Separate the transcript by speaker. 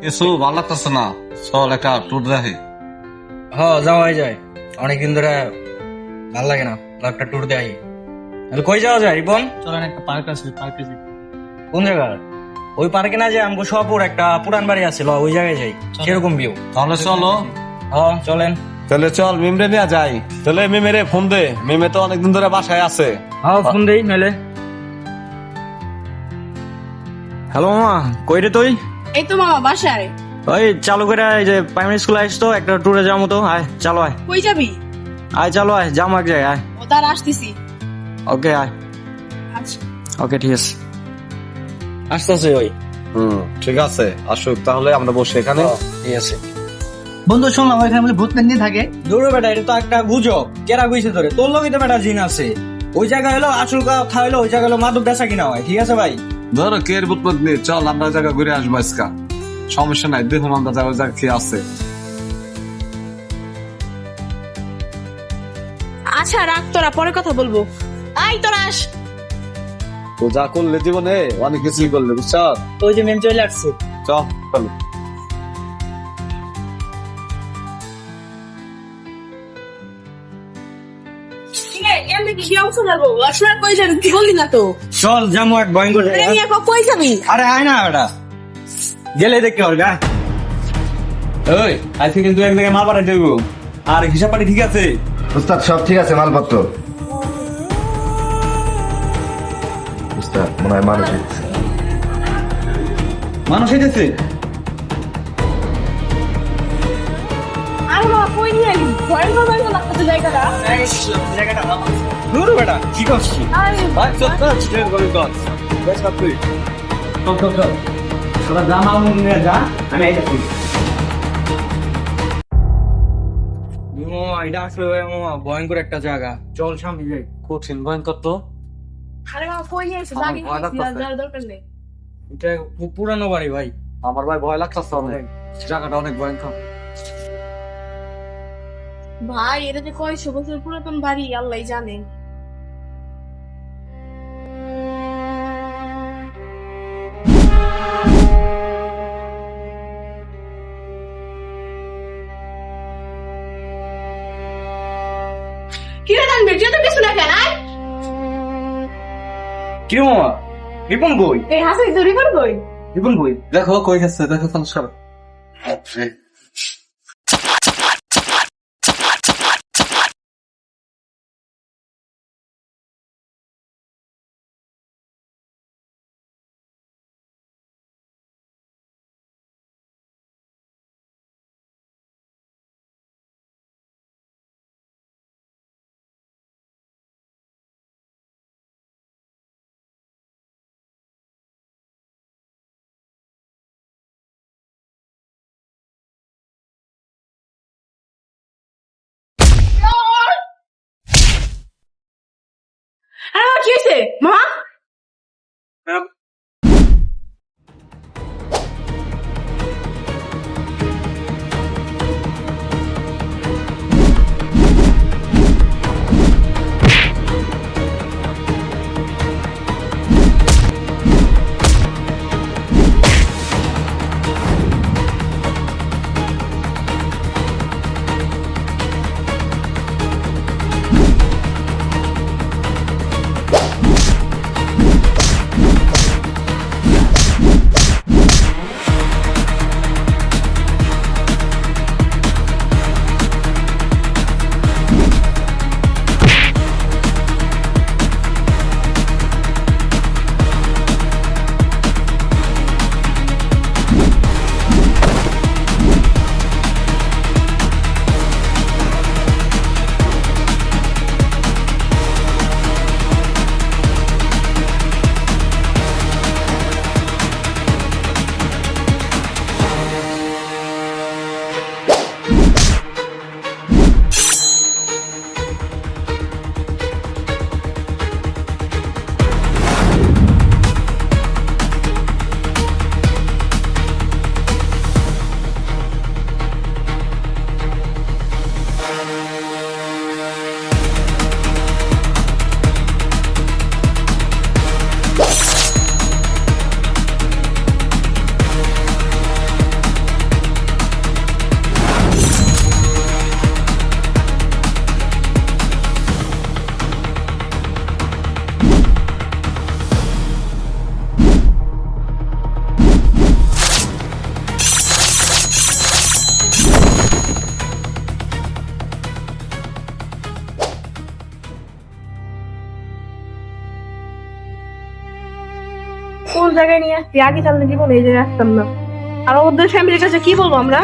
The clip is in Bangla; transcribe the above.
Speaker 1: কিছু ভালো লাগতেছে না, চল একটা ট্যুর দেখি।
Speaker 2: যাওয়া যায়, অনেকদিন ধরে ভালো লাগে না, একটা ট্যুর দেয়। তাহলে কই যাওয়া যায় রিপন?
Speaker 3: চলেন একটা পার্ক আছে, পার্কে যাই।
Speaker 2: কোন জায়গা? ওই পার্কে না যে আমগো শহপুর একটা পুরান বাড়ি আছে, ওই জায়গায় যাই, সেরকম ভিউ।
Speaker 1: তাহলে চলো।
Speaker 2: চলেন।
Speaker 1: তাহলে চল মিমরে নিয়ে যাই। তাহলে মিমেরে ফোন দে, মিমে তো অনেকদিন ধরে বাসায় আছে।
Speaker 2: ফোন দেই নইলে। হ্যালো মামা, কই রে তুই?
Speaker 4: এই তো মামা বাসায়।
Speaker 2: ওই চালু করে এই যে প্রাইমারি স্কুলে আসিস তো, একটা ট্যুরে যাবো তো, আয় চালো আয়।
Speaker 4: কই যাবি?
Speaker 2: আয় চালো আয়, যাবো এক জায়গায়, আয়।
Speaker 4: ও তার আসতেছি।
Speaker 2: ওকে আয়।
Speaker 4: আচ্ছা
Speaker 2: ওকে ঠিক আছে, আসতেছে ওই।
Speaker 1: ঠিক আছে, আসুক তাহলে আমরা বসে এখানে।
Speaker 2: ঠিক আছে।
Speaker 3: বন্ধু শুনলাম ওইখানে বলে ভূত প্রেত নিয়ে থাকে।
Speaker 2: দূরে বেটা, এটা তো একটা গুজব, কেরা গুইছে ধরে, তোর লোকই তো বেটা জিন আছে। ওই জায়গা হলো আসল কথা, হলো ওই জায়গা হলো মাদক বেচা কিনা হয়, ঠিক আছে ভাই?
Speaker 1: ধরো কে বুটপত নিয়ে চল, আমরা জায়গা ঘুরে আসবো আজকা। সমস্যা নাই, দেখুন আমরা জায়গা কি আছে।
Speaker 4: আচ্ছা রাখ, তোরা পরে কথা বলবো। আই তোরা আস।
Speaker 1: তো যা করলে জীবনে অনেক কিছুই করলে, বুঝছ?
Speaker 3: তো ওই যে মেম চলে আসছে।
Speaker 1: চল চল।
Speaker 4: কি অবস্থা যাবো? আসলে কই যাবি? কি বললি না তো?
Speaker 2: চল যাবো এক ভয়ঙ্কর জায়গা।
Speaker 4: এই এখন কই যাবি?
Speaker 2: আরে আয় না বেটা, গেলে দেখতে পারবি। আয়। ওই আজকে কিন্তু এক জায়গায় মাল পাঠাই দেবো, আর হিসাব পাটি ঠিক আছে?
Speaker 5: উস্তাদ সব ঠিক আছে, মালপত্র। উস্তাদ মনে হয় মানুষ হচ্ছে।
Speaker 2: মানুষ হইতেছে।
Speaker 4: আরে বাবা কই নিয়ে এলি? ভয়ঙ্কর ভয়ঙ্কর লাগতেছে জায়গাটা।
Speaker 2: দূর বেটা, কি করছিস?
Speaker 4: আরে
Speaker 2: ভাই চল চল, স্ট্রেট গলি কর। বেশ তুই চল চল চল, তোরা জামা নিয়ে যা, আমি আইতাছি। এটা আসলে ভয়ঙ্কর একটা জায়গা, চল সামনে যাই।
Speaker 1: কঠিন ভয়ঙ্কর তো।
Speaker 4: আরে বাবা কই নিয়ে এসে?
Speaker 1: আমার
Speaker 4: লাগে
Speaker 1: ভয় লাগতাছে।
Speaker 4: যাওয়ার দরকার নেই।
Speaker 2: এটা খুব পুরানো বাড়ি ভাই।
Speaker 1: আমার ভাই ভয় লাগতেছে অনেক, জায়গাটা অনেক ভয়ঙ্কর।
Speaker 4: ভাই এটা যে কয়শো বছর পুরাতন বাড়ি, আল্লাহই জানে। কি রে তানবীর, তুই তো কিছু না কেন? আয়।
Speaker 2: কি রে মামা, রিপন কই?
Speaker 4: এই হাসি তুই রিপন কই?
Speaker 2: রিপন কই?
Speaker 1: দেখো কই গেছে, দেখো তাহলে সব।
Speaker 4: আরে বাবা, কি হয়েছে মা? জায়গায় নিয়ে আসছি, আগে সামনে জীবনে এই জায়গায় আসতাম না। আর ওদের ফ্যামিলির কাছে কি বলবো আমরা?